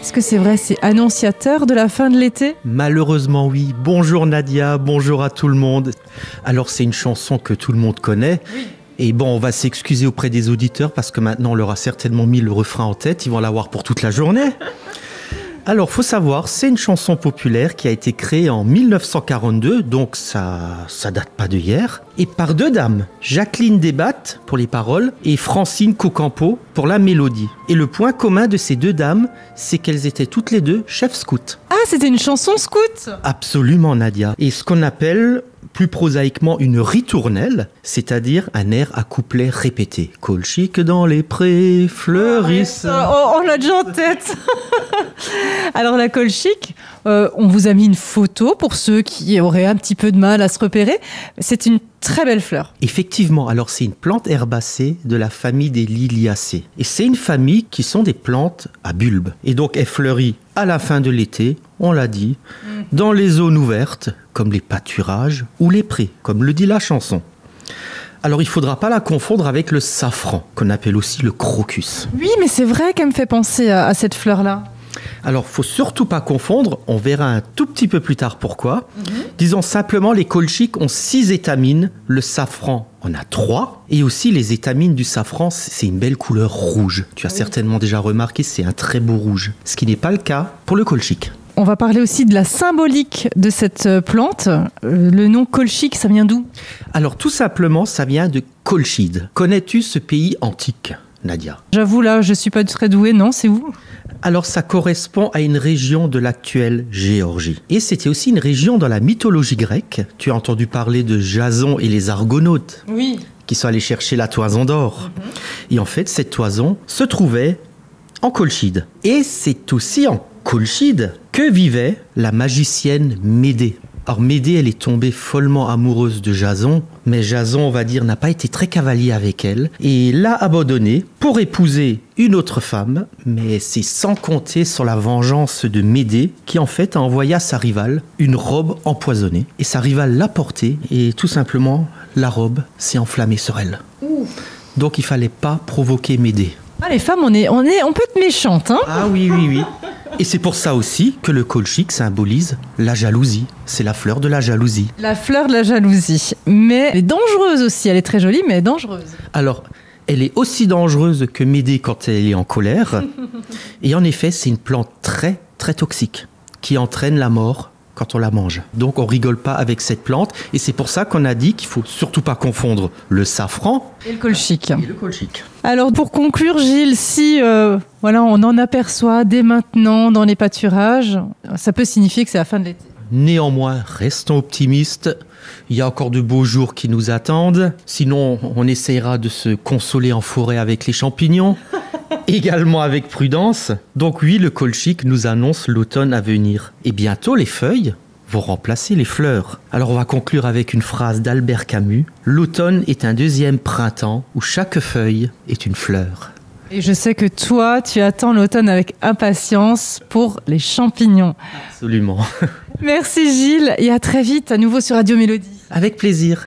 Est-ce que c'est vrai, c'est annonciateur de la fin de l'été ? Malheureusement oui. Bonjour Nadia, bonjour à tout le monde. Alors c'est une chanson que tout le monde connaît. Oui. Et bon, on va s'excuser auprès des auditeurs parce que maintenant on leur a certainement mis le refrain en tête. Ils vont l'avoir pour toute la journée. Alors, faut savoir, c'est une chanson populaire qui a été créée en 1942, donc ça date pas d'hier, et par deux dames, Jacqueline Desbattes pour les paroles et Francine Cocampo pour la mélodie. Et le point commun de ces deux dames, c'est qu'elles étaient toutes les deux chefs scouts. Ah, c'était une chanson scout ? Absolument, Nadia. Et ce qu'on appelle plus prosaïquement une ritournelle, c'est-à-dire un air à couplets répétés. Colchique dans les prés fleurissent. On l'a déjà en tête. Alors la colchique, on vous a mis une photo pour ceux qui auraient un petit peu de mal à se repérer. C'est une très belle fleur. Effectivement, alors c'est une plante herbacée de la famille des Liliacées. Et c'est une famille qui sont des plantes à bulbes. Et donc elle fleurit à la fin de l'été, on l'a dit, dans les zones ouvertes, comme les pâturages ou les prés, comme le dit la chanson. Alors il ne faudra pas la confondre avec le safran, qu'on appelle aussi le crocus. Oui, mais c'est vrai qu'elle me fait penser à cette fleur-là. Alors, faut surtout pas confondre, on verra un tout petit peu plus tard pourquoi. Disons simplement, les colchiques ont 6 étamines, le safran en a 3. Et aussi, les étamines du safran, c'est une belle couleur rouge. Tu as certainement déjà remarqué, c'est un très beau rouge. Ce qui n'est pas le cas pour le colchique. On va parler aussi de la symbolique de cette plante. Le nom colchique, ça vient d'où ? Alors, tout simplement, ça vient de Colchide. Connais-tu ce pays antique, Nadia ? J'avoue, là, je suis pas très douée, non, c'est où ? Alors ça correspond à une région de l'actuelle Géorgie. Et c'était aussi une région dans la mythologie grecque. Tu as entendu parler de Jason et les Argonautes. Oui. Qui sont allés chercher la toison d'or. Et en fait, cette toison se trouvait en Colchide. Et c'est aussi en Colchide que vivait la magicienne Médée. Alors Médée, elle est tombée follement amoureuse de Jason, mais Jason, on va dire, n'a pas été très cavalier avec elle et l'a abandonnée pour épouser une autre femme, mais c'est sans compter sur la vengeance de Médée qui en fait a envoyé à sa rivale une robe empoisonnée. Et sa rivale l'a portée et tout simplement, la robe s'est enflammée sur elle. Donc il fallait pas provoquer Médée. Ah, les femmes, on peut être méchantes, hein ? Ah oui, oui, oui. Et c'est pour ça aussi que le colchique symbolise la jalousie. C'est la fleur de la jalousie. La fleur de la jalousie. Mais elle est dangereuse aussi. Elle est très jolie, mais elle est dangereuse. Alors, elle est aussi dangereuse que Médée quand elle est en colère. Et en effet, c'est une plante très, très toxique qui entraîne la mort quand on la mange. Donc, on rigole pas avec cette plante. Et c'est pour ça qu'on a dit qu'il faut surtout pas confondre le safran et le colchique. Et Alors, pour conclure, Gilles, si on en aperçoit dès maintenant dans les pâturages, ça peut signifier que c'est la fin de l'été. Néanmoins, restons optimistes. Il y a encore de beaux jours qui nous attendent. Sinon, on essaiera de se consoler en forêt avec les champignons. Également avec prudence. Donc oui, le colchique nous annonce l'automne à venir. Et bientôt, les feuilles vont remplacer les fleurs. Alors on va conclure avec une phrase d'Albert Camus. L'automne est un deuxième printemps où chaque feuille est une fleur. Et je sais que toi, tu attends l'automne avec impatience pour les champignons. Absolument. Merci Gilles et à très vite à nouveau sur Radio Mélodie. Avec plaisir.